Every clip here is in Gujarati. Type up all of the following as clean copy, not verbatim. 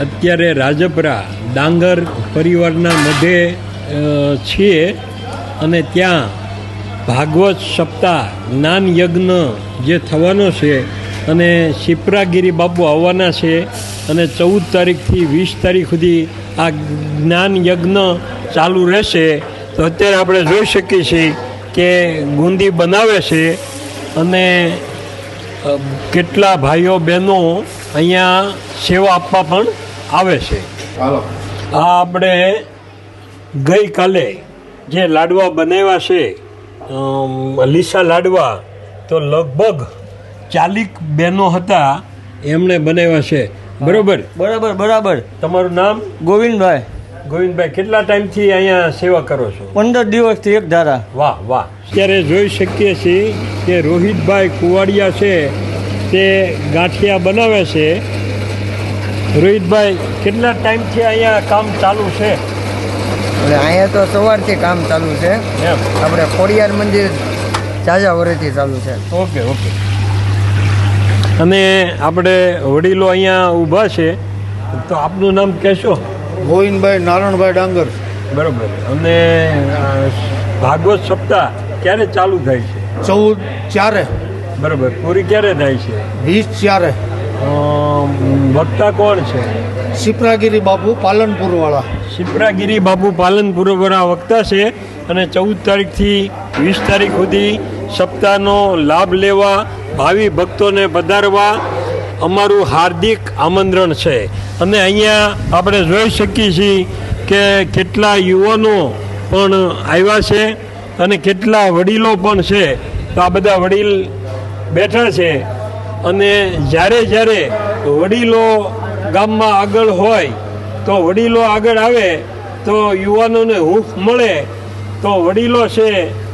અત્યારે રાજપરા ડાંગર પરિવારના મધ્યે છીએ અને ત્યાં ભાગવત સપ્તાહ જ્ઞાન યજ્ઞ જે થવાનો છે અને શિપ્રાગીરી બાપુ આવવાના છે અને 14 તારીખથી 20 તારીખ સુધી આ જ્ઞાન યજ્ઞ ચાલુ રહેશે. તો અત્યારે આપણે જોઈ શકીએ છીએ કે ગુંદી બનાવે છે અને કેટલા ભાઈઓ બહેનો અહીંયા સેવા આપવા પણ આવે છે. આ આપણે ગઈકાલે જે લાડવા બનાવ્યા છે લીસા લાડવા, તો લગભગ 40 બહેનો હતા એમણે બનાવ્યા છે. બરોબર બરાબર. તમારું નામ? ગોવિંદભાઈ. ગોવિંદભાઈ, કેટલા ટાઈમથી અહીંયા સેવા કરો છો? 15 દિવસથી એક ધારા. વાહ. અત્યારે જોઈ શકીએ છીએ કે રોહિતભાઈ કુવાડિયા છે તે ગાંઠિયા બનાવે છે. રોહિતભાઈ, કેટલા ટાઈમથી અહીંયા કામ ચાલુ છે? અહીંયા તો સવારથી કામ ચાલુ છે. આપણે ખોડિયાર મંદિર ઝાઝા વર્ષથી ચાલુ છે. ઓકે. અને આપણે વડીલો અહીંયા ઊભા છે, તો આપનું નામ કહેશો? ગોવિંદભાઈ નારણભાઈ ડાંગર. બરાબર. અને ભાગવત સપ્તાહ ક્યારે ચાલુ થાય છે? 14/4. બરાબર. પૂરી ક્યારે થાય છે? 20/4. વક્તા કોણ છે? શિપ્રાગીરી બાપુ પાલનપુરવાળા. શિપ્રાગીરી બાપુ પાલનપુરવાળા વક્તા છે અને 14 તારીખથી 20 તારીખ સુધી સપ્તાહનો લાભ લેવા ભાવિ ભક્તોને પધારવા અમારું હાર્દિક આમંત્રણ છે. અને અહીંયા આપણે જોઈ શકીએ છીએ કે કેટલા યુવાનો પણ આવ્યા છે અને કેટલા વડીલો પણ છે. તો આ બધા વડીલ બેઠા છે અને જ્યારે વડીલો ગામમાં આગળ હોય તો વડીલો આગળ આવે તો યુવાનોને હૂંફ મળે. તો વડીલો છે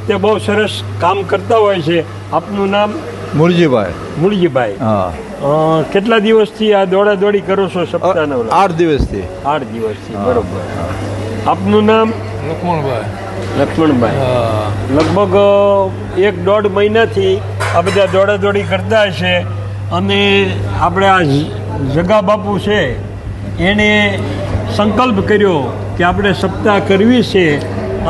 તે બહુ સરસ કામ કરતા હોય છે. આપનું નામ? મૂળજીભાઈ. હા. કેટલા દિવસથી આ દોડી કરો છો સપ્તાહના? 8 દિવસથી. 8 દિવસથી. બરોબર. આપનું નામ? લક્ષ્મણભાઈ. લગભગ 1-1.5 મહિનાથી આ બધા દોડી કરતા હશે. અને આપણે આ જગા બાપુ છે એણે સંકલ્પ કર્યો કે આપણે સપ્તાહ કરવી છે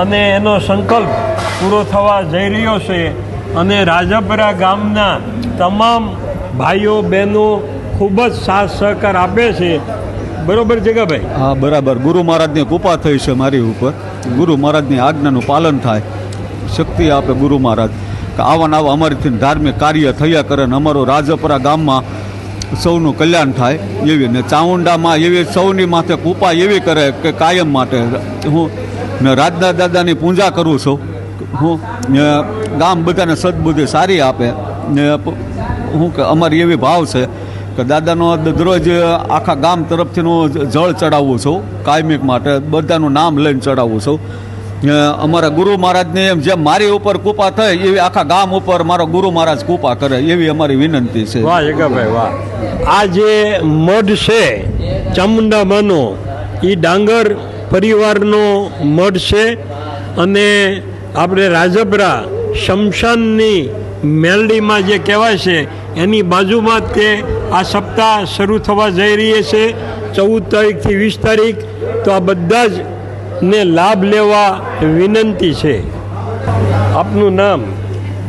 અને એનો સંકલ્પ પૂરો થવા જઈ રહ્યો છે. અને રાજપરા ગામના તમામ ભાઈઓ બહેનો ખૂબ જ સાથ સહકાર આપે છે. બરોબર જગાભાઈ? હા, બરાબર. ગુરુ મહારાજની કૃપા થઈ છે મારી ઉપર. ગુરુ મહારાજની આજ્ઞાનું પાલન થાય, શક્તિ આપે ગુરુ મહારાજ કે આવા અમારીથી ધાર્મિક કાર્ય થયા કરે ને અમારું રાજપરા ગામમાં સૌનું કલ્યાણ થાય એવી. ને ચામુંડામાં એવી સૌની માથે કૃપા એવી કરે કે કાયમ માટે હું રાજના દાદાની પૂજા કરું છું. હું ગામ બધાને સદબુદ્ધિ સારી આપે ને હું કે અમારી એવી ભાવ છે કે દાદાનો દરરોજ આખા ગામ તરફથી હું જળ ચડાવું છું કાયમિક માટે, બધાનું નામ લઈને ચડાવું છું. અમારા ગુરુ મહારાજની એમ જેમ મારી ઉપર કૃપા થઈ એવી આખા ગામ ઉપર મારો ગુરુ મહારાજ કૃપા કરે એવી અમારી વિનંતી છે. વાહ જગાભાઈ, વાહ. આ જે મઢ છે ચામુંડામાંનો, એ ડાંગર પરિવારનો મઢ છે. અને આપણે રાજપરા શમશાનની મેલડીમાં જે કહેવાય છે એની બાજુમાં તે આ સપ્તાહ શરૂ થવા જઈ રહી છે 14 તારીખથી 20 તારીખ. તો આ બધા જ ને લાભ લેવા વિનંતી છે. આપનું નામ?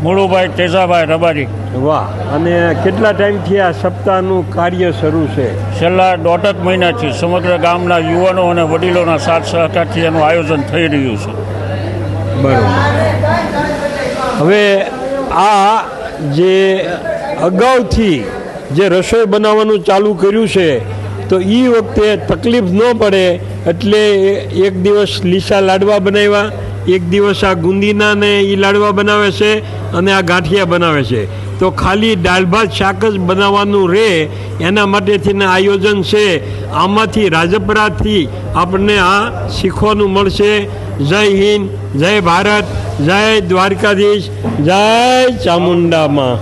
મુળુભાઈ તેજાભાઈ રબારી. વાહ. અને કેટલા ટાઈમથી આ સપ્તાહનું કાર્ય શરૂ છે? છેલ્લા 1.5 મહિનાથી સમગ્ર ગામના યુવાનો અને વડીલોના સાથ સહકારથી એનું આયોજન થઈ રહ્યું છે. બરાબર. હવે આ જે અગાઉથી જે રસોઈ બનાવવાનું ચાલુ કર્યું છે તો એ વખતે તકલીફ ન પડે એટલે એક દિવસ લીસા લાડવા બનાવ્યા, એક દિવસ આ ગુંદીના ને એ લાડવા બનાવે છે અને આ ગાંઠિયા બનાવે છે. તો ખાલી દાળ ભાત શાક જ બનાવવાનું રહે એના માટેથી આયોજન છે. આમાંથી રાજપરાથી આપણને આ શીખવાનું મળશે. જય હિન્દ, જય ભારત, જય દ્વારકાધીશ, જય ચામુંડામાં.